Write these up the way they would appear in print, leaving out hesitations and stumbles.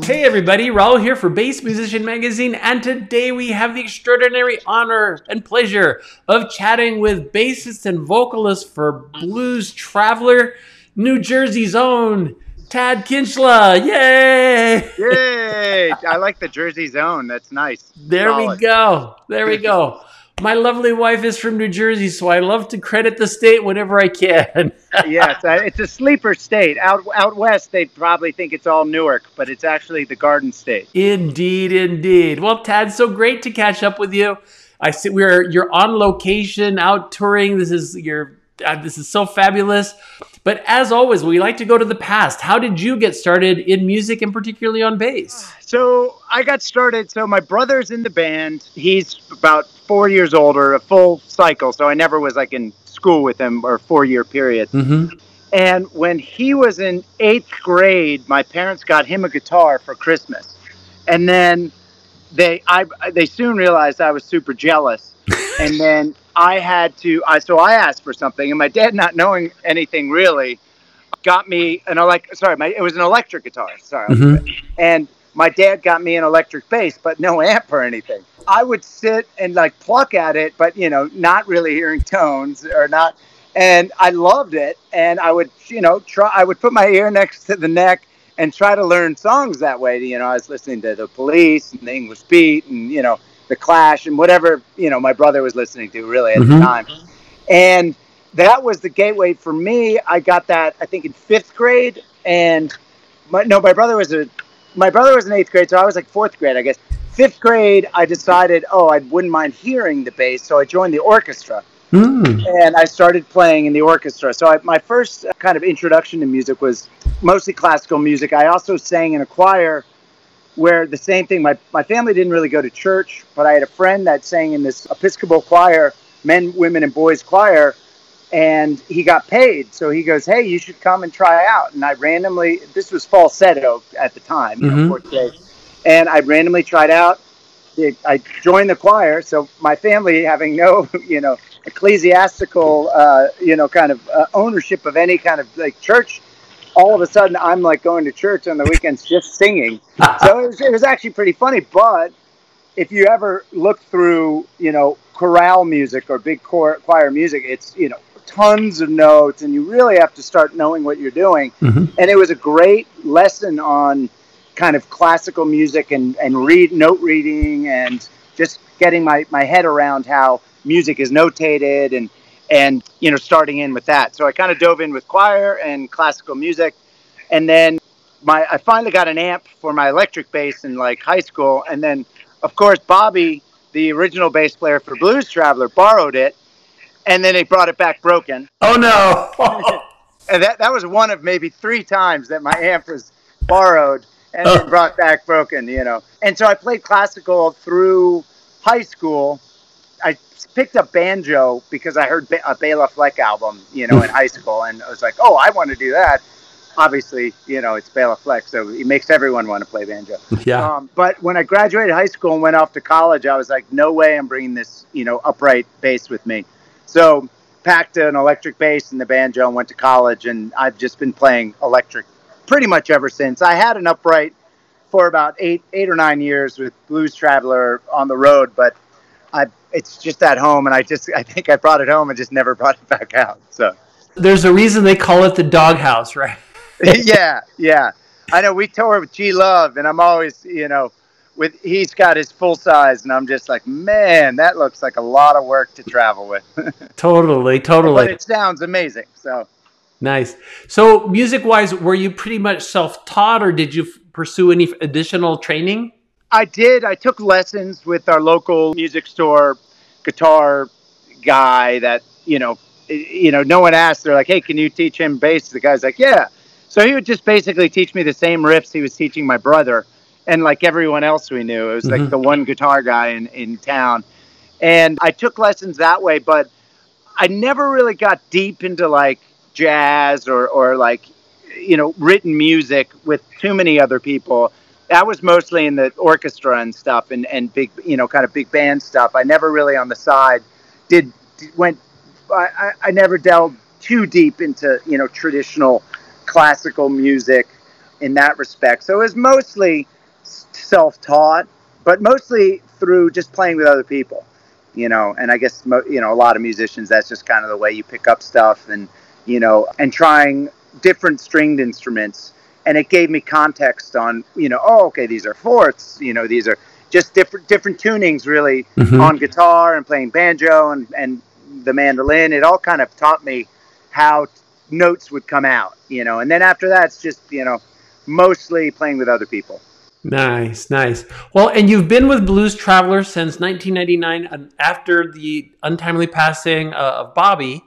Hey everybody, Raul here for Bass Musician Magazine, and today we have the extraordinary honor and pleasure of chatting with bassist and vocalist for Blues Traveler, New Jersey's own Tad Kinchla. Yay! Yay! I like the Jersey zone. That's nice. There we go. There we go. My lovely wife is from New Jersey, so I love to credit the state whenever I can. Yes, it's a sleeper state. Out west, they probably think it's all Newark, but it's actually the Garden State. Indeed, indeed. Well, Tad, so great to catch up with you. I see you're on location, out touring. This is so fabulous. But as always, we like to go to the past. How did you get started in music and particularly on bass? So I got started. So my brother's in the band. He's about 4 years older, a full cycle. So I never was like in school with him or 4-year period. Mm-hmm. And when he was in 8th grade, my parents got him a guitar for Christmas. And then they soon realized I was super jealous. And then I asked for something, and my dad, not knowing anything really, got me it was an electric guitar. Mm-hmm. And my dad got me an electric bass, but no amp or anything. I would sit and like pluck at it, but not really hearing tones or not. And I loved it. And I would, I would put my ear next to the neck and try to learn songs that way. I was listening to the Police and the English Beat and, the Clash and whatever, my brother was listening to really at the time. And that was the gateway for me. I got that, I think, in 5th grade. And my brother was in 8th grade, so I was like 4th grade, I guess. 5th grade, I decided, I wouldn't mind hearing the bass, so I joined the orchestra. And I started playing in the orchestra. So my first kind of introduction to music was mostly classical music. I also sang in a choir where the same thing, my family didn't really go to church, but I had a friend that sang in this Episcopal choir, men, women, and boys choir, and he got paid. So he goes, hey, you should come and try out. And I randomly, this was falsetto at the time, 4th grade, and I randomly tried out. I joined the choir. So my family, having no, ecclesiastical, ownership of any kind of like church, all of a sudden I'm like going to church on the weekends just singing. So it was actually pretty funny. But if you ever look through, chorale music or big choir music, it's, tons of notes, and you really have to start knowing what you're doing. And it was a great lesson on kind of classical music and note reading and just getting my head around how music is notated and starting in with that. So I kind of dove in with choir and classical music. And then I finally got an amp for my electric bass in like high school. And then, of course, Bobby, the original bass player for Blues Traveler, borrowed it. And then they brought it back broken. Oh, no. And that was one of maybe 3 times that my amp was borrowed and then brought back broken, And so I played classical through high school. I picked up banjo because I heard a Bela Fleck album, in high school. And I was like, I want to do that. Obviously, it's Bela Fleck, so he makes everyone want to play banjo. Yeah. But when I graduated high school and went off to college, I was like, no way I'm bringing this, upright bass with me. So packed an electric bass and the banjo and went to college. And I've just been playing electric pretty much ever since. I had an upright for about 8 or 9 years with Blues Traveler on the road, but it's just at home, and I think I brought it home and just never brought it back out. So there's a reason they call it the doghouse, right? Yeah. I know we toured with G Love, and I'm always, he's got his full size, and I'm just like, man, that looks like a lot of work to travel with. Totally. But it sounds amazing. So nice. So music-wise, were you pretty much self-taught, or did you pursue any additional training? I did. I took lessons with our local music store guitar guy that, no one asked. They're like, hey, can you teach him bass? The guy's like, yeah. So he would just basically teach me the same riffs he was teaching my brother. And like everyone else we knew, it was like the one guitar guy in town. And I took lessons that way, but I never really got deep into like jazz or like, written music with too many other people. That was mostly in the orchestra and stuff and big, kind of big band stuff. I never really on the side went I never delved too deep into, traditional classical music in that respect. So it was mostly self-taught, but mostly through just playing with other people, and I guess, a lot of musicians, that's just kind of the way you pick up stuff, and, and trying different stringed instruments. And it gave me context on, oh, okay, these are fourths, these are just different tunings, really, on guitar and playing banjo and the mandolin. It all kind of taught me how notes would come out, and then after that, it's just, mostly playing with other people. Nice, nice. Well, and you've been with Blues Travelers since 1999, after the untimely passing of Bobby,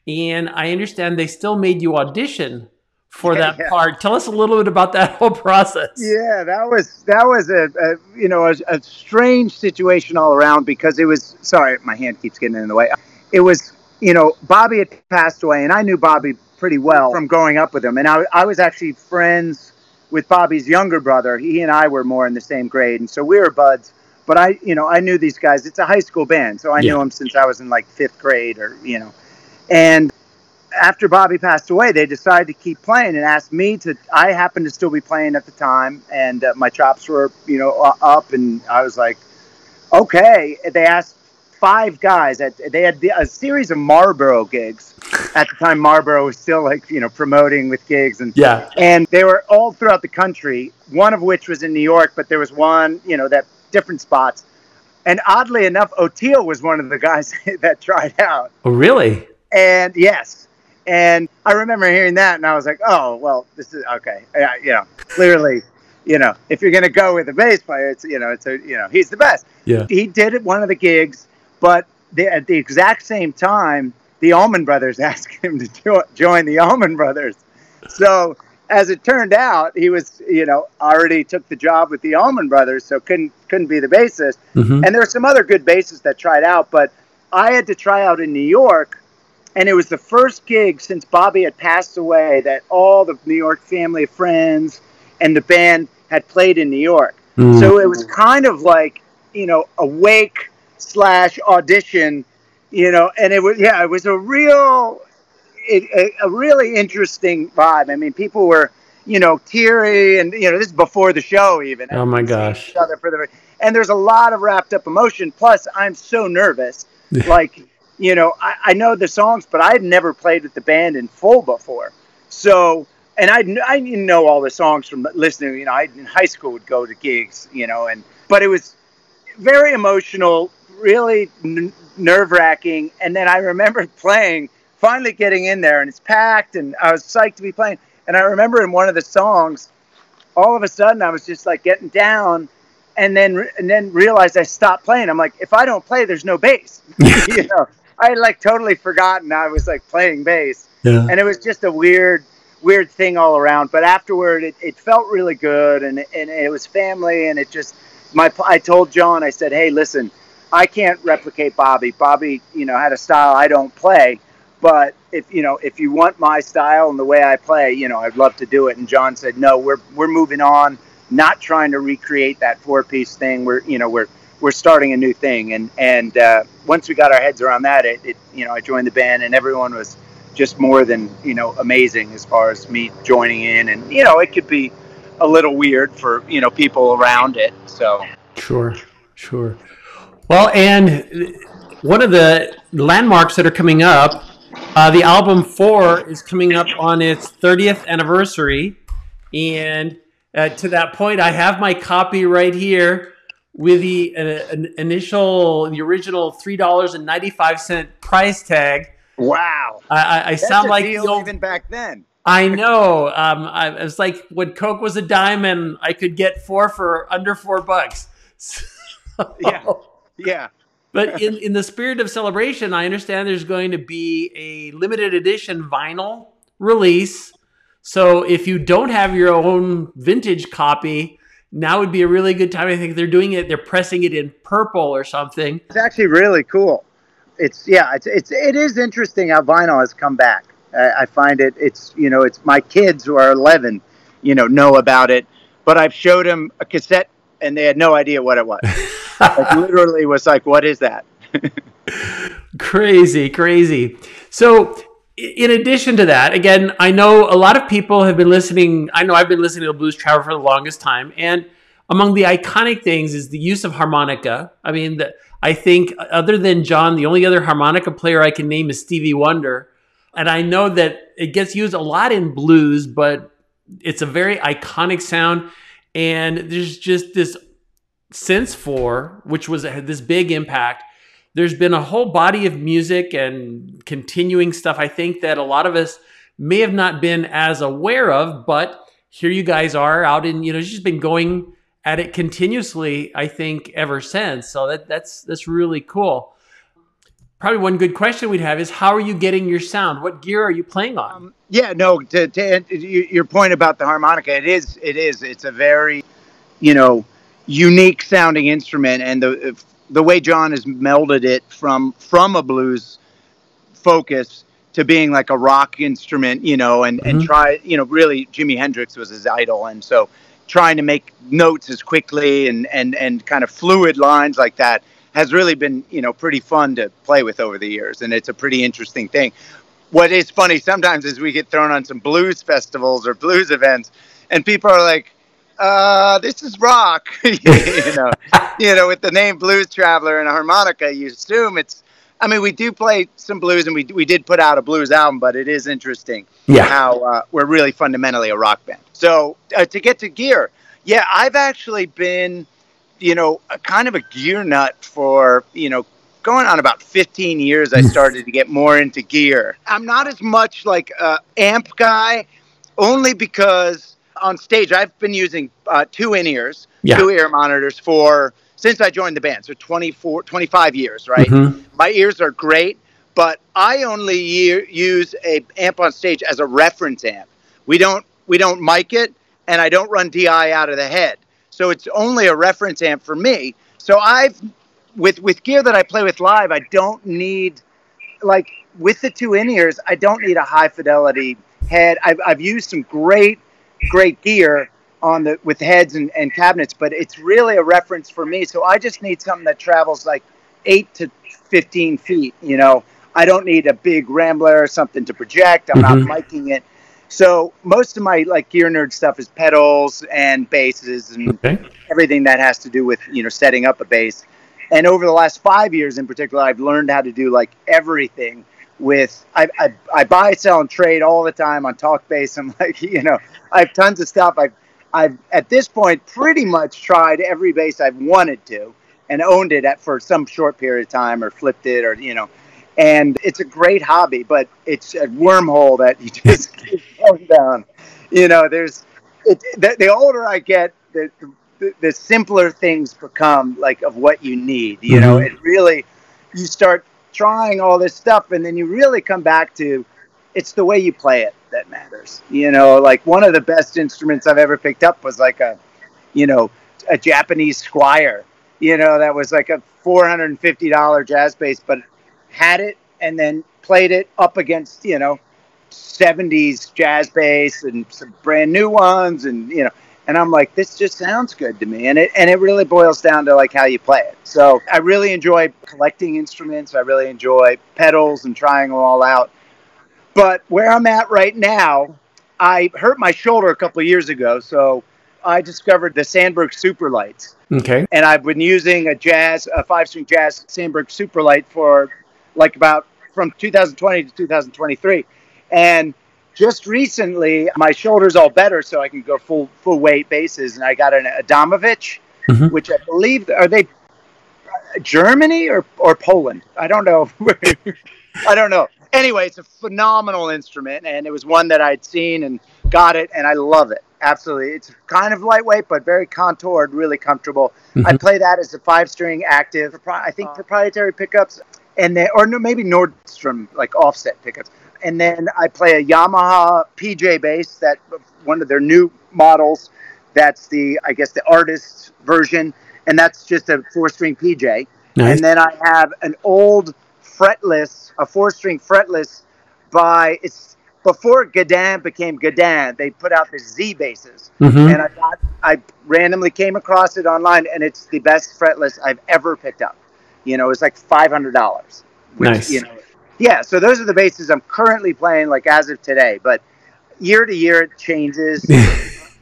and I understand they still made you audition for that part. Tell us a little bit about that whole process. Yeah, that was a strange situation all around, because it was, sorry, my hand keeps getting in the way. It was, Bobby had passed away, and I knew Bobby pretty well from growing up with him. And I was actually friends with Bobby's younger brother. He and I were more in the same grade, and so we were buds. But I knew these guys. It's a high school band, so I knew them since I was in like 5th grade, and after Bobby passed away, they decided to keep playing and asked me to. I happened to still be playing at the time, and my chops were, up, and I was like, okay. They asked 5 guys. They had a series of Marlboro gigs. At the time, Marlboro was still promoting with gigs, and they were all throughout the country. One of which was in New York, but there was one, that different spots. And oddly enough, O'Teal was one of the guys that tried out. Oh, really? And yes. And I remember hearing that, and I was like, oh, well, this is okay. Clearly, if you're going to go with a bass player, it's he's the best. Yeah. He did one of the gigs, but at the exact same time, the Allman Brothers asked him to join the Allman Brothers. So as it turned out, he was, already took the job with the Allman Brothers, so couldn't be the bassist. And there were some other good bassists that tried out, but I had to try out in New York. And it was the first gig since Bobby had passed away that all the New York family of friends and the band had played in New York. So it was kind of like, a wake / audition, and it was a really interesting vibe. I mean, people were, teary, and, this is before the show even. Oh my gosh. And there's a lot of wrapped up emotion. Plus, I'm so nervous. Like, I know the songs, but I had never played with the band in full before. So, and I didn't know all the songs from listening. I in high school would go to gigs, but it was very emotional, really nerve-wracking. And then I remember finally getting in there, and it's packed, and I was psyched to be playing. And I remember in one of the songs, all of a sudden I was just like getting down, and then realized I stopped playing. I'm like, if I don't play, there's no bass. I had like totally forgotten I was like playing bass. And it was just a weird thing all around. But afterward, it felt really good, and it was family, and it just, I told John, I said, hey, listen, I can't replicate Bobby. Bobby, had a style I don't play, but if you want my style and the way I play, I'd love to do it. And John said, no, we're moving on, not trying to recreate that 4-piece thing. We're starting a new thing. And once we got our heads around that, I joined the band, and everyone was just more than, amazing as far as me joining in. And, it could be a little weird for, people around it. So. Sure. Well, and one of the landmarks that are coming up, the album 4 is coming up on its 30th anniversary. And to that point, I have my copy right here with the original $3.95 price tag. Wow. I sound like the old, even back then. I know. I was like when Coke was a dime and I could get 4 for under $4. So, yeah. But in the spirit of celebration, I understand there's going to be a limited edition vinyl release. So if you don't have your own vintage copy, now would be a really good time. I think they're pressing it in purple or something. It's actually really cool. It is interesting how vinyl has come back. I find it's my kids who are 11, know about it, but I've showed them a cassette and they had no idea what it was. It literally was like, what is that? Crazy, crazy. So, in addition to that, again, I know a lot of people have been listening. I know I've been listening to Blues Traveler for the longest time. And among the iconic things is the use of harmonica. I mean, I think other than John, the only other harmonica player I can name is Stevie Wonder. And I know that it gets used a lot in blues, but it's a very iconic sound. And there's just this since four, which was this big impact. There's been a whole body of music and continuing stuff, I think, that a lot of us may have not been as aware of, but here you guys are out in, it's just been going at it continuously, I think, ever since. So that's really cool. Probably one good question we'd have is, how are you getting your sound? What gear are you playing on? To your point about the harmonica, it is. It's a very, unique sounding instrument, and the way John has melded it from a blues focus to being like a rock instrument, and try, really Jimi Hendrix was his idol. And so trying to make notes as quickly and kind of fluid lines like that has really been, pretty fun to play with over the years. And it's a pretty interesting thing. What is funny sometimes is we get thrown on some blues festivals or blues events and people are like, this is rock, with the name Blues Traveler and a harmonica, you assume we do play some blues, and we did put out a blues album, but it is interesting how we're really fundamentally a rock band. So to get to gear, I've actually been, kind of a gear nut for, going on about 15 years. I started to get more into gear. I'm not as much like a amp guy, only because on stage, I've been using two in-ears, two ear monitors since I joined the band. So 25 years, right? Mm-hmm. My ears are great, but I only use a amp on stage as a reference amp. We don't mic it, and I don't run DI out of the head. So it's only a reference amp for me. So with gear that I play with live, I don't need, like with the two in-ears, I don't need a high fidelity head. I've used some great gear with heads and cabinets, but it's really a reference for me. So I just need something that travels like 8 to 15 feet. I don't need a big Rambler or something to project. I'm not miking it. So most of my like gear nerd stuff is pedals and basses and everything that has to do with, setting up a bass. And over the last 5 years in particular, I've learned how to do like everything with, I buy, sell, and trade all the time on Talkbass. I'm like, I have tons of stuff. I've at this point pretty much tried every bass I've wanted to and owned it for some short period of time or flipped it or, and it's a great hobby, but it's a wormhole that you just keep going down. The older I get, the simpler things become like of what you need. It really, you start trying all this stuff and then you really come back to it's the way you play it that matters. Like one of the best instruments I've ever picked up was like a Japanese Squire, that was like a $450 jazz bass, but had it and then played it up against, 70s jazz bass and some brand new ones. And, and I'm like, this just sounds good to me. And it really boils down to like how you play it. So I really enjoy collecting instruments. I really enjoy pedals and trying them all out. But where I'm at right now, I hurt my shoulder a couple of years ago. So I discovered the Sandberg Superlights. Okay. And I've been using a 5-string jazz Sandberg Superlight for like from 2020 to 2023. And just recently, my shoulder's all better, so I can go full weight basses. And I got an Adamovich, which I believe, are they Germany or Poland? I don't know. I don't know. Anyway, it's a phenomenal instrument, and it was one that I'd seen and got it, and I love it. Absolutely. It's kind of lightweight, but very contoured, really comfortable. I play that as a 5-string active, I think proprietary pickups, and then, or no, maybe Nordstrom, like offset pickups. And then I play a Yamaha PJ bass, that one of their new models. That's the artist version, and that's just a 4-string PJ. Nice. And then I have an old fretless, a 4-string fretless it's before Godin became Godin. They put out the Z basses, and I randomly came across it online, and it's the best fretless I've ever picked up. It's like $500. which, Nice. yeah, so those are the basses I'm currently playing, like, as of today. But year to year, it changes.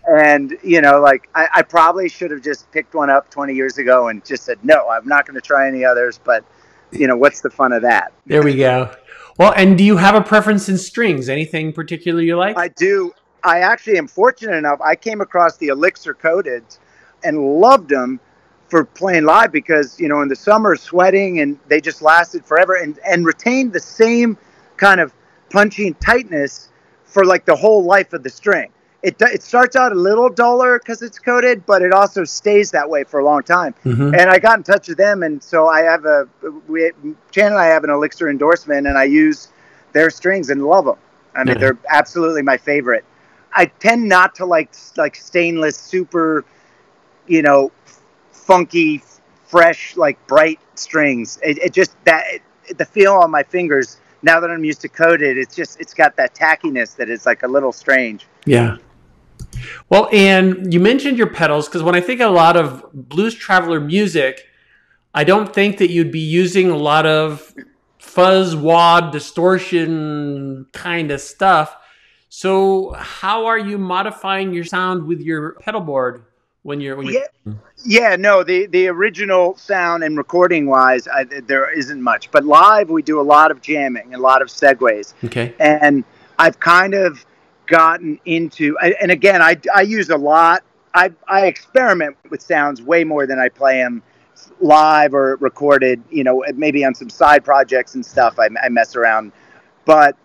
And, like, I probably should have just picked one up 20 years ago and just said, no, I'm not going to try any others. But, what's the fun of that? There we go. Well, and do you have a preference in strings? Anything particular you like? I do. I actually am fortunate enough. I came across the Elixir coated and loved them for playing live because, in the summer, sweating, and they just lasted forever and retained the same kind of punching tightness for like the whole life of the string. It starts out a little duller because it's coated, but it also stays that way for a long time. Mm-hmm. And I got in touch with them, and so I have Chan and I have an Elixir endorsement, and I use their strings and love them. I mean, they're absolutely my favorite. I tend not to like stainless, super, funky, fresh, like bright strings. It just the feel on my fingers now that I'm used to coated, it's got that tackiness that is like a little strange. Yeah. Well, and you mentioned your pedals, because when I think of a lot of blues traveler music, I don't think that you'd be using a lot of fuzz, wah, distortion kind of stuff. So how are you modifying your sound with your pedal board when you're Yeah, no, the original sound and recording wise, there isn't much. But live, we do a lot of jamming and a lot of segues. Okay. And I've kind of gotten into, and again, I use a lot. I experiment with sounds way more than I play them live or recorded, maybe on some side projects and stuff. I mess around. But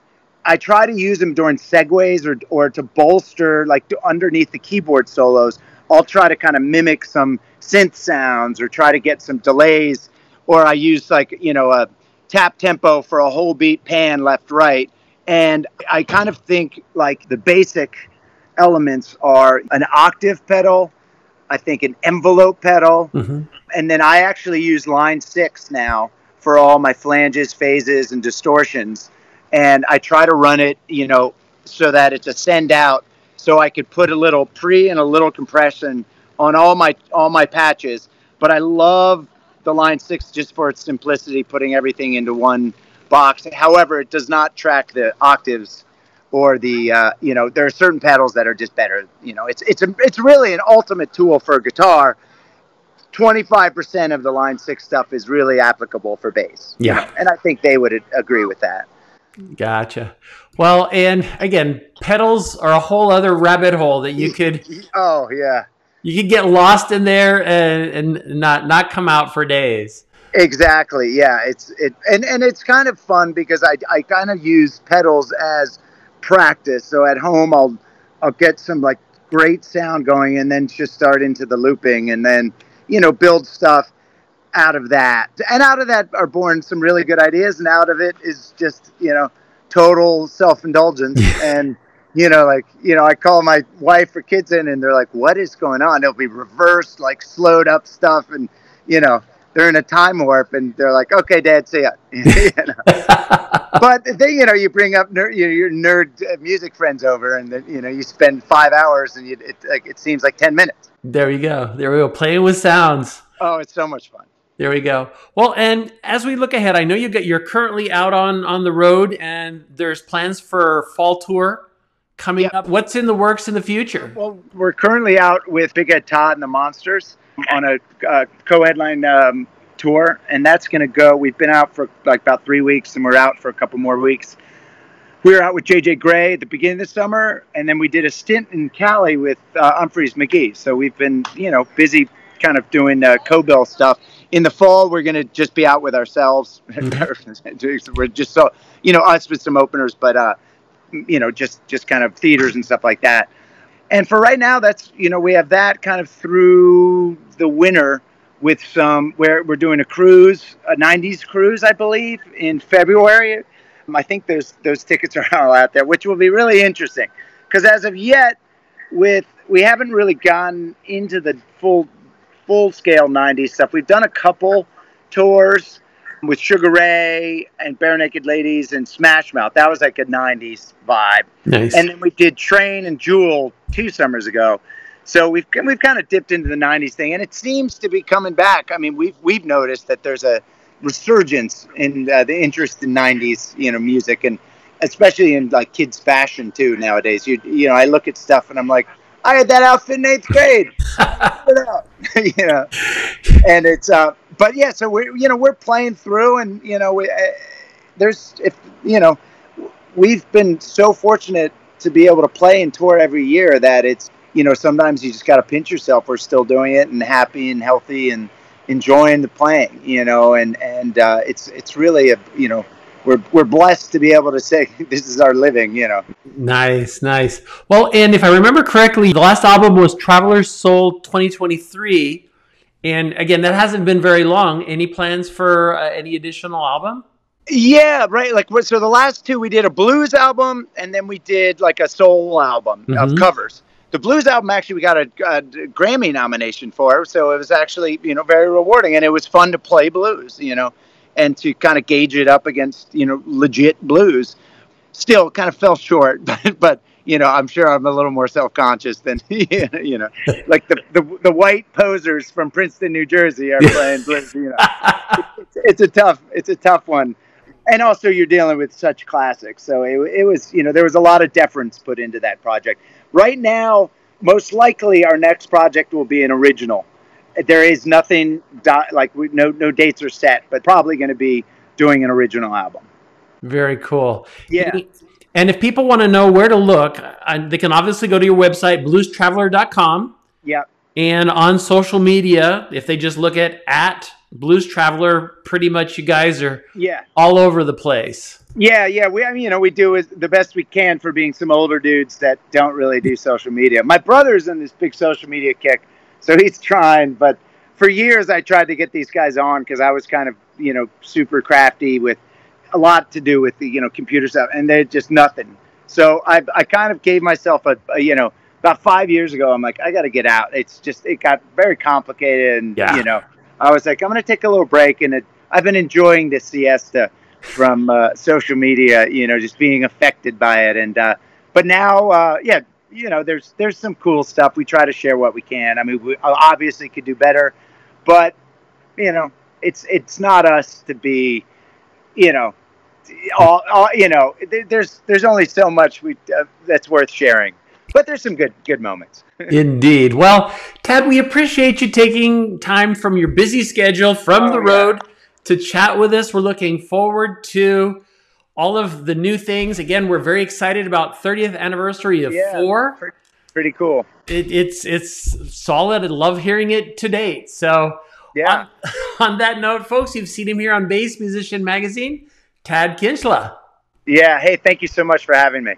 I try to use them during segues or to bolster, like underneath the keyboard solos. I'll try to kind of mimic some synth sounds or try to get some delays, or I use like, a tap tempo for a whole beat pan left, right. And I kind of think like the basic elements are an octave pedal, I think an envelope pedal, and then I actually use line 6 now for all my flanges, phases, and distortions. And I try to run it, so that it's a send out, so I could put a little pre and a little compression on all my patches. But I love the line 6 just for its simplicity, putting everything into one box. However, it does not track the octaves or the there are certain pedals that are just better. It's really an ultimate tool for a guitar. 25% of the line 6 stuff is really applicable for bass. Yeah. And I think they would agree with that. Gotcha. Well, and again, pedals are a whole other rabbit hole that you could. Oh yeah. You could get lost in there and not come out for days. Exactly. Yeah. And it's kind of fun because I kind of use pedals as practice. So at home I'll get some like great sound going and then just start into the looping and then, build stuff out of that. And out of that are born some really good ideas, and out of it is just, total self-indulgence. And I call my wife or kids in and they're like, what is going on? It'll be reversed, like slowed up stuff. And, they're in a time warp and they're like, okay, Dad, see ya. But then, you bring up your nerd music friends over and, you spend 5 hours and it seems like 10 minutes. There we go. There we go. Playing with sounds. Oh, it's so much fun. There we go. Well, and as we look ahead, I know you're currently out on the road and there's plans for fall tour coming up. What's in the works in the future? Well, we're currently out with Big Ed Todd and the Monsters on a co-headline tour, and that's going to go. We've been out for like about 3 weeks, and we're out for a couple more weeks. We were out with J.J. Gray at the beginning of the summer, and then we did a stint in Cali with Humphreys McGee. So we've been, busy kind of doing co-bill stuff. In the fall, we're going to just be out with ourselves. We're just so, us with some openers, but, just kind of theaters and stuff like that. And for right now, that's, we have that kind of through the winter with where we're doing a cruise, a 90s cruise, I believe, in February. I think those tickets are all out there, which will be really interesting. Because as of yet, we haven't really gotten into the full-scale 90s stuff. We've done a couple tours with Sugar Ray and Bare Naked Ladies and Smash Mouth. That was like a 90s vibe. Nice. And then we did Train and Jewel 2 summers ago. So we've kind of dipped into the 90s thing, and it seems to be coming back. I mean, we've noticed that there's a resurgence in the interest in 90s, music, and especially in like kids fashion too nowadays. I look at stuff and I'm like, I had that outfit in 8th grade. And it's but yeah, so we're playing through, and we've been so fortunate to be able to play and tour every year that it's sometimes you just got to pinch yourself. We're still doing it and happy and healthy and enjoying the playing, and it's really we're blessed to be able to say this is our living, Nice. Well, and if I remember correctly, the last album was Traveler's Soul 2023. And again, that hasn't been very long. Any plans for any additional album? Yeah, right. So the last two, we did a blues album, and then we did like a soul album of covers. The blues album, actually, we got a Grammy nomination for, so it was actually, very rewarding, and it was fun to play blues, and to kind of gauge it up against, legit blues. Still kind of fell short, but I'm sure I'm a little more self-conscious than, like the white posers from Princeton, New Jersey are playing blues, It's a tough one. And also you're dealing with such classics. So it was, there was a lot of deference put into that project. Right now, most likely our next project will be an original. There is nothing no dates are set, but probably going to be doing an original album. Very cool. Yeah. And if people want to know where to look, they can obviously go to your website, bluestraveler.com. Yeah. And on social media, if they just look at Blues Traveler, pretty much you guys are all over the place. Yeah. We do the best we can for being some older dudes that don't really do social media. My brother's on this big social media kick, so he's trying. But for years, I tried to get these guys on because I was kind of, super crafty with a lot to do with the, computer stuff, and they're just nothing. So I kind of gave myself about 5 years ago, I'm like, I got to get out. It got very complicated, and I was like, I'm going to take a little break, and I've been enjoying this siesta from social media, just being affected by it. And but now, there's some cool stuff. We try to share what we can. I mean, we obviously could do better, but it's not us to be, there's only so much that's worth sharing. But there's some good moments. Indeed. Well, Tad, we appreciate you taking time from your busy schedule from the road to chat with us. We're looking forward to all of the new things. Again, we're very excited about 30th anniversary of 4. Pretty cool. It's solid. I love hearing it to date. So on that note, folks, you've seen him here on Bass Musician Magazine, Tad Kinchla. Yeah. Hey, thank you so much for having me.